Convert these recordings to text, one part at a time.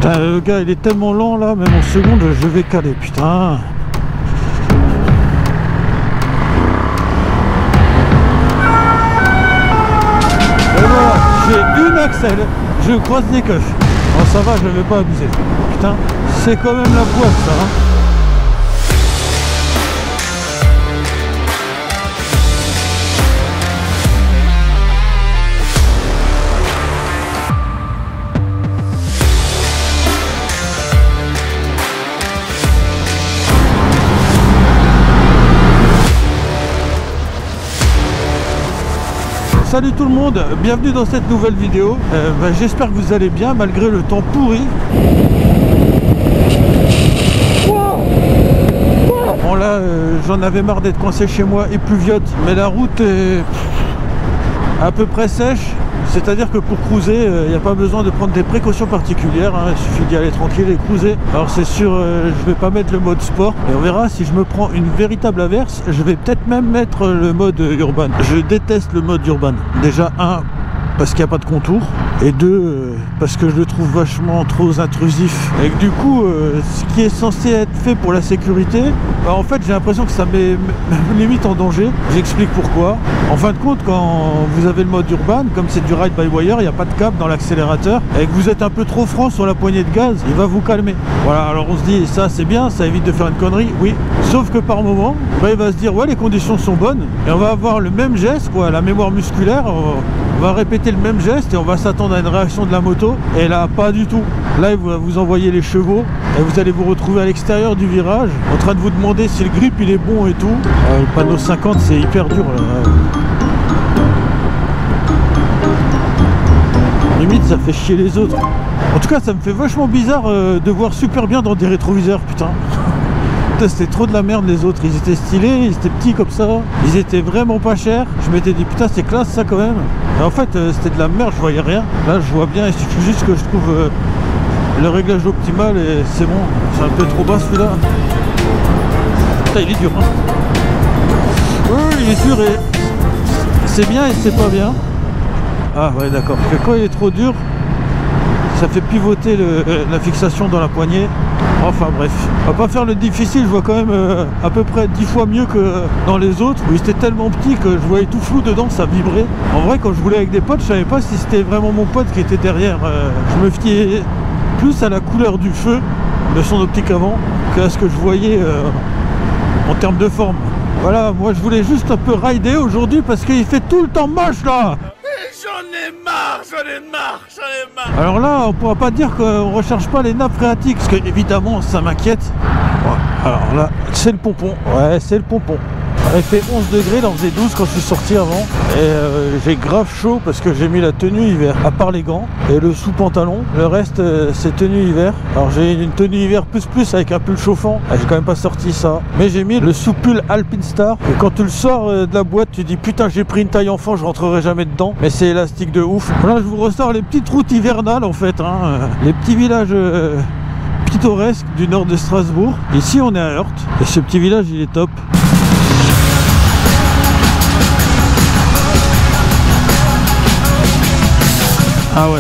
Putain, le gars il est tellement lent là, même en seconde je vais caler, putain. Et voilà, j'ai une axelle, je croise les coches. Bon ça va, je vais pas abuser. Putain, c'est quand même la poisse ça, hein. Salut tout le monde, bienvenue dans cette nouvelle vidéo. J'espère que vous allez bien malgré le temps pourri. Bon là, j'en avais marre d'être coincé chez moi et pluviote, mais la route est à peu près sèche. C'est-à-dire que pour cruiser, il n'y a pas besoin de prendre des précautions particulières, hein. Il suffit d'y aller tranquille et cruiser. Alors c'est sûr, je vais pas mettre le mode sport, et on verra si je me prends une véritable averse, je vais peut-être même mettre le mode urban. Je déteste le mode urban. Déjà, un, parce qu'il n'y a pas de contour, et deux, parce que je le trouve vachement trop intrusif. Et que du coup, ce qui est censé être fait pour la sécurité, bah en fait j'ai l'impression que ça met limite en danger. J'explique pourquoi. En fin de compte, quand vous avez le mode urban, comme c'est du ride by wire, il n'y a pas de câble dans l'accélérateur, et que vous êtes un peu trop franc sur la poignée de gaz, il va vous calmer. Voilà, alors on se dit, ça c'est bien, ça évite de faire une connerie, oui. Sauf que par moment, bah, il va se dire, ouais les conditions sont bonnes, et on va avoir le même geste, quoi, la mémoire musculaire, on va répéter le même geste, et on va s'attendre à une réaction de la moto, et là pas du tout. Là il va vous envoyer les chevaux, et vous allez vous retrouver à l'extérieur du virage, en train de vous demander si le grip il est bon et tout. Le panneau 50 c'est hyper dur là. Limite ça fait chier les autres. En tout cas ça me fait vachement bizarre de voir super bien dans des rétroviseurs, putain. C'était trop de la merde les autres, ils étaient stylés, ils étaient petits comme ça, ils étaient vraiment pas chers. Je m'étais dit putain c'est classe ça quand même. Et en fait c'était de la merde, je voyais rien. Là je vois bien, il suffit juste que je trouve le réglage optimal et c'est bon. C'est un peu trop bas celui-là. Putain il est dur hein. Oui il est dur et c'est bien et c'est pas bien. Ah ouais d'accord, parce que quand il est trop dur, ça fait pivoter la fixation dans la poignée. Enfin bref, on va pas faire le difficile, je vois quand même à peu près 10 fois mieux que dans les autres où c'était tellement petit que je voyais tout flou dedans, ça vibrait. En vrai quand je roulais avec des potes, je savais pas si c'était vraiment mon pote qui était derrière. Je me fiais plus à la couleur du feu de son optique avant qu'à ce que je voyais en termes de forme. Voilà, moi je voulais juste un peu rider aujourd'hui parce qu'il fait tout le temps moche là. J'en ai marre, j'en ai marre, j'en ai marre. Alors là, on pourra pas dire qu'on recherche pas les nappes phréatiques, parce que évidemment ça m'inquiète. Ouais, alors là, c'est le pompon. Ouais, c'est le pompon. Il fait 11 degrés, il en faisait 12 quand je suis sorti avant. Et j'ai grave chaud parce que j'ai mis la tenue hiver, à part les gants et le sous-pantalon. Le reste, c'est tenue hiver. Alors j'ai une tenue hiver plus avec un pull chauffant. Ah, j'ai quand même pas sorti ça. Mais j'ai mis le sous-pull Alpinstar. Et quand tu le sors de la boîte, tu dis putain, j'ai pris une taille enfant, je rentrerai jamais dedans. Mais c'est élastique de ouf. Là, je vous ressors les petites routes hivernales en fait. Hein. Les petits villages pittoresques du nord de Strasbourg. Ici, on est à Heurt. Et ce petit village, il est top. Ah ouais.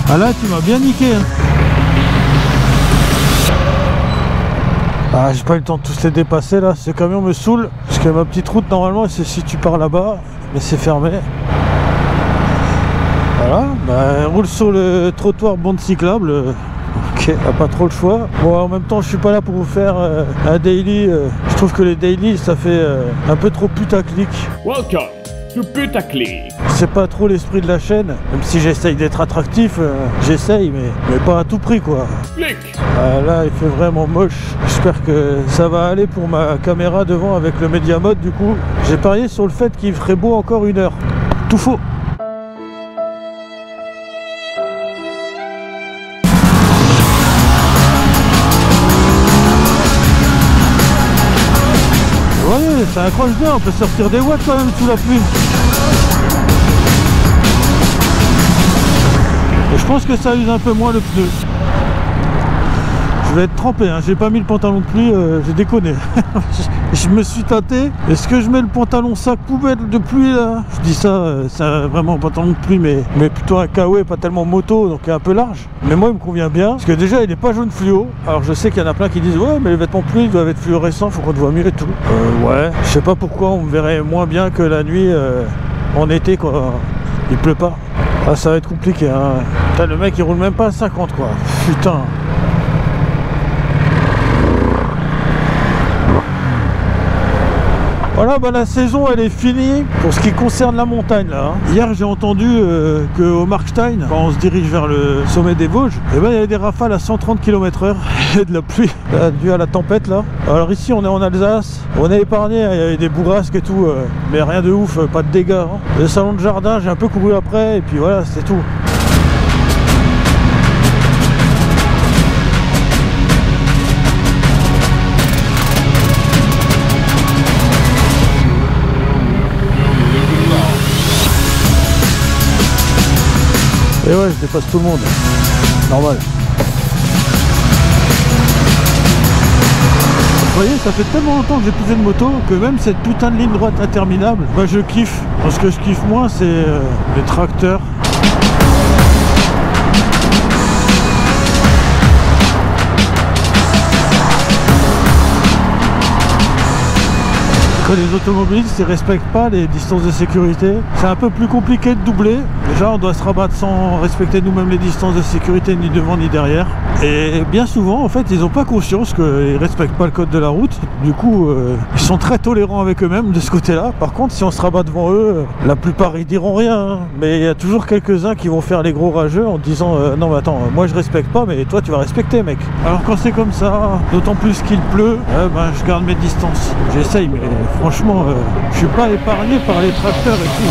Ah là tu m'as bien niqué hein. Ah j'ai pas eu le temps de tous les dépasser là, ce camion me saoule. Parce que ma petite route normalement c'est si tu pars là-bas, mais c'est fermé. Voilà, bah roule sur le trottoir bande cyclable. Ok, pas trop le choix. Bon en même temps je suis pas là pour vous faire un daily. Je trouve que les daily ça fait un peu trop putaclic. Welcome to Putaclic. C'est pas trop l'esprit de la chaîne, même si j'essaye d'être attractif, j'essaye mais pas à tout prix quoi. Clic. Là il fait vraiment moche. J'espère que ça va aller pour ma caméra devant avec le Media Mode du coup. J'ai parié sur le fait qu'il ferait beau encore 1 heure. Tout faux. Ouais, ça accroche bien, on peut sortir des watts quand même sous la pluie. Et je pense que ça use un peu moins le pneu. Je vais être trempé, hein. J'ai pas mis le pantalon de pluie, j'ai déconné. Je me suis tâté. Est-ce que je mets le pantalon sac poubelle de pluie là? Je dis ça, c'est vraiment un pantalon de pluie, mais plutôt un KW, pas tellement moto, donc un peu large. Mais moi il me convient bien, parce que déjà il est pas jaune fluo. Alors je sais qu'il y en a plein qui disent ouais mais les vêtements de pluie doivent être fluorescents, faut qu'on te voit mieux et tout. Ouais, je sais pas pourquoi on me verrait moins bien que la nuit en été quoi. Il pleut pas. Ah ça va être compliqué hein. Putain, le mec il roule même pas à 50 quoi. Putain. Voilà, bah, la saison elle est finie pour ce qui concerne la montagne là. Hier j'ai entendu qu'au Markstein, quand on se dirige vers le sommet des Vosges, et ben, il y avait des rafales à 130 km/h et de la pluie due à la tempête là. Alors ici on est en Alsace, on est épargné, il y avait des bourrasques et tout, mais rien de ouf, pas de dégâts. Hein. Le salon de jardin j'ai un peu couru après et puis voilà c'est tout. Et ouais, je dépasse tout le monde. Normal. Vous voyez, ça fait tellement longtemps que j'ai plus fait de moto que même cette putain de ligne droite interminable, bah je kiffe. Parce que je kiffe moins, c'est les tracteurs. Les automobilistes ils respectent pas les distances de sécurité, c'est un peu plus compliqué de doubler. Déjà on doit se rabattre sans respecter nous-mêmes les distances de sécurité ni devant ni derrière, et bien souvent en fait ils n'ont pas conscience qu'ils respectent pas le code de la route. Du coup ils sont très tolérants avec eux-mêmes de ce côté là. Par contre si on se rabat devant eux, la plupart ils diront rien hein. Mais il y a toujours quelques-uns qui vont faire les gros rageux en disant non mais attends, moi je respecte pas mais toi tu vas respecter mec. Alors quand c'est comme ça, d'autant plus qu'il pleut, ben, je garde mes distances, j'essaye, mais franchement, je suis pas épargné par les tracteurs et tout.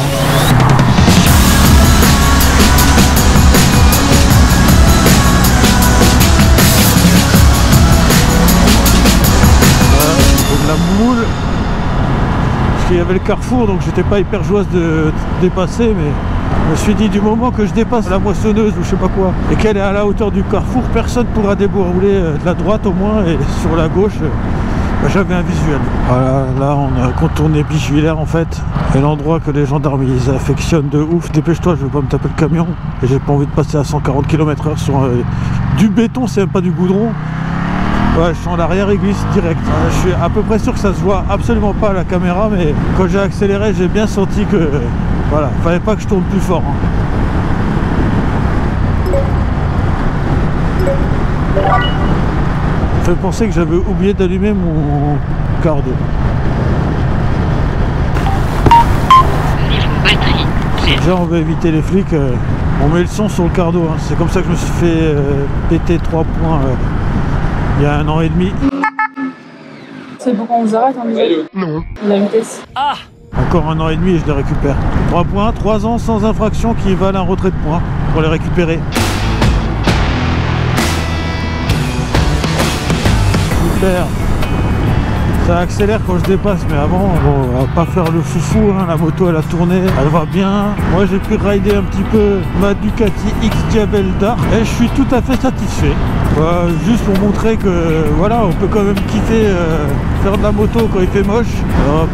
De la moule. Parce qu'il y avait le carrefour, donc j'étais pas hyper joyeuse de dépasser, mais je me suis dit du moment que je dépasse la moissonneuse ou je sais pas quoi, et qu'elle est à la hauteur du carrefour, personne pourra dérouler de la droite au moins, et sur la gauche. J'avais un visuel. Voilà, là on a contourné Bichevillers en fait. Et l'endroit que les gendarmes ils affectionnent de ouf. Dépêche-toi, je veux pas me taper le camion. Et j'ai pas envie de passer à 140 km/h sur du béton, c'est même pas du goudron. Ouais, je suis en arrière-église direct. Je suis à peu près sûr que ça se voit absolument pas à la caméra, mais quand j'ai accéléré, j'ai bien senti que voilà, fallait pas que je tourne plus fort. Hein. Je pensais que j'avais oublié d'allumer mon cardo. Niveau batterie. Déjà on veut éviter les flics, on met le son sur le cardo. Hein. C'est comme ça que je me suis fait péter 3 points il y a 1 an et demi. C'est pourquoi on vous arrête en disant non. La vitesse. Ah! Encore 1 an et demi et je les récupère. 3 points, 3 ans sans infraction qui valent un retrait de points pour les récupérer. Super. Ça accélère quand je dépasse, mais avant on va pas faire le foufou, hein. La moto elle a tourné, elle va bien. Moi j'ai pu rider un petit peu ma Ducati X Diabel Dark et je suis tout à fait satisfait. Juste pour montrer que voilà, on peut quand même kiffer faire de la moto quand il fait moche.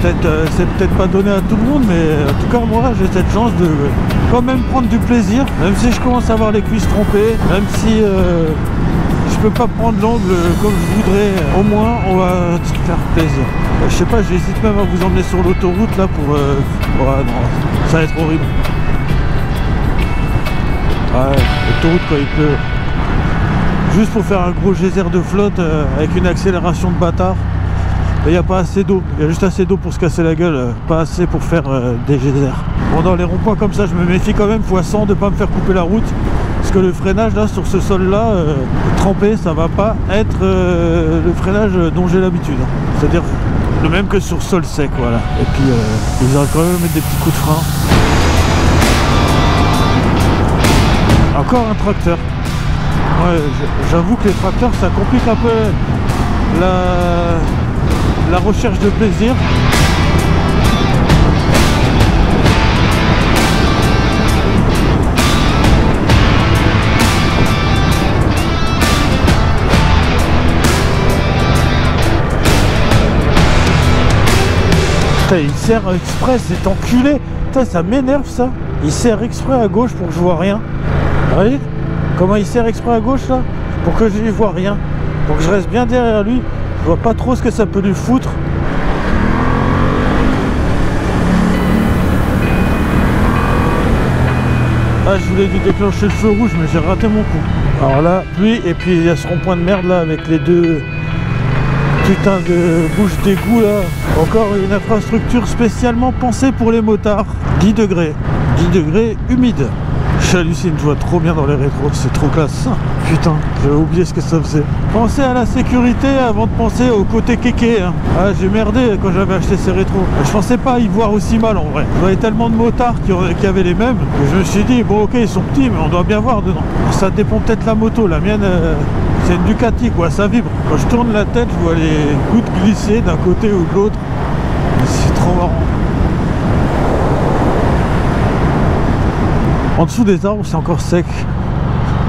C'est peut-être pas donné à tout le monde, mais en tout cas moi j'ai cette chance de quand même prendre du plaisir, même si je commence à avoir les cuisses trompées, même si je peux pas prendre l'angle comme je voudrais, au moins on va se faire plaisir. Je sais pas, j'hésite même à vous emmener sur l'autoroute là pour... ouais non, ça va être horrible. Ouais, l'autoroute quand il pleut. Juste pour faire un gros geyser de flotte avec une accélération de bâtard. Il n'y a pas assez d'eau, il y a juste assez d'eau pour se casser la gueule, pas assez pour faire des geysers. Bon, dans les ronds-points comme ça, je me méfie quand même x100 de ne pas me faire couper la route. Parce que le freinage là sur ce sol là trempé, ça va pas être le freinage dont j'ai l'habitude, c'est à dire le même que sur sol sec, voilà. Et puis ils auraient quand même mettre des petits coups de frein. Encore un tracteur. Ouais, j'avoue que les tracteurs ça complique un peu la recherche de plaisir. Putain, il serre exprès, cet enculé. Putain, ça m'énerve ça. Il serre exprès à gauche pour que je vois rien. Vous voyez comment il serre exprès à gauche là? Pour que je ne vois rien. Pour que je reste bien derrière lui. Je vois pas trop ce que ça peut lui foutre. Ah, je voulais lui déclencher le feu rouge, mais j'ai raté mon coup. Alors là, pluie, et puis il y a ce rond-point de merde là avec les deux putain de bouches d'égout là. Encore une infrastructure spécialement pensée pour les motards. 10 degrés. 10 degrés humide. J'hallucine, je vois trop bien dans les rétros, c'est trop classe. Putain, j'avais oublié ce que ça faisait. Pensez à la sécurité avant de penser au côté kéké. Hein. Ah, j'ai merdé quand j'avais acheté ces rétros. Je pensais pas y voir aussi mal en vrai. Je voyais tellement de motards qui avaient les mêmes que je me suis dit, bon ok, ils sont petits, mais on doit bien voir dedans. Ça dépend peut-être la moto, la mienne, c'est une Ducati quoi, ça vibre. Quand je tourne la tête, je vois les gouttes glisser d'un côté ou de l'autre. C'est trop marrant. En dessous des arbres, c'est encore sec.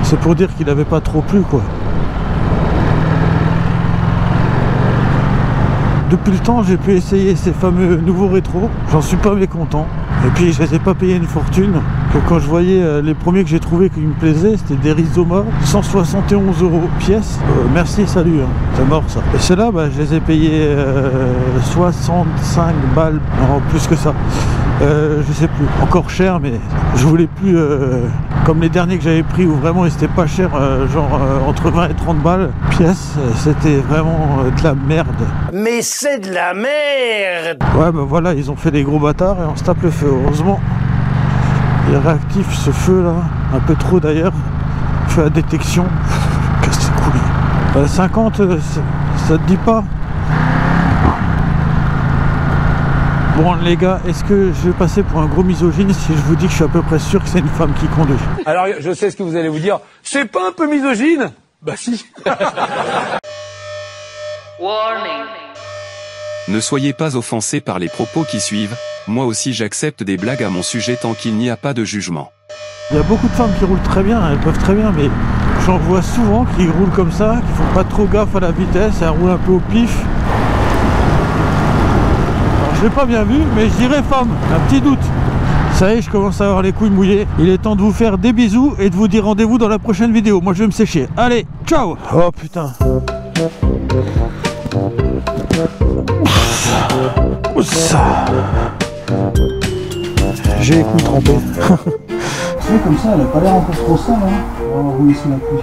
C'est pour dire qu'il n'avait pas trop plu, quoi. Depuis le temps, j'ai pu essayer ces fameux nouveaux rétros. J'en suis pas mécontent. Et puis, je les ai pas payés une fortune. Que quand je voyais les premiers que j'ai trouvés qui me plaisaient, c'était des Rizoma, 171 € pièce. Merci, salut. Hein. C'est mort, ça. Et ceux-là, bah, je les ai payés 65 balles. Non, plus que ça. Je sais plus, encore cher, mais je voulais plus comme les derniers que j'avais pris où vraiment ils étaient pas chers, genre entre 20 et 30 balles pièce, c'était vraiment de la merde. Mais c'est de la merde. Ouais bah voilà, ils ont fait des gros bâtards et on se tape le feu. Heureusement il est réactif ce feu là, un peu trop d'ailleurs, feu à détection. Casse les couilles. 50 ça te dit pas? Bon les gars, est-ce que je vais passer pour un gros misogyne si je vous dis que je suis à peu près sûr que c'est une femme qui conduit? Alors je sais ce que vous allez vous dire, c'est pas un peu misogyne? Bah si. Warning. Ne soyez pas offensés par les propos qui suivent, moi aussi j'accepte des blagues à mon sujet tant qu'il n'y a pas de jugement. Il y a beaucoup de femmes qui roulent très bien, elles peuvent très bien, mais j'en vois souvent qui roulent comme ça, qui font pas trop gaffe à la vitesse, elles roulent un peu au pif. Je l'ai pas bien vu, mais je dirais femme, un petit doute. Ça y est, je commence à avoir les couilles mouillées. Il est temps de vous faire des bisous et de vous dire rendez-vous dans la prochaine vidéo. Moi je vais me sécher. Allez, ciao. Oh putain. J'ai les couilles trempées. C'est comme ça, elle a pas l'air encore trop sale, hein. On va rouler sous la pluie.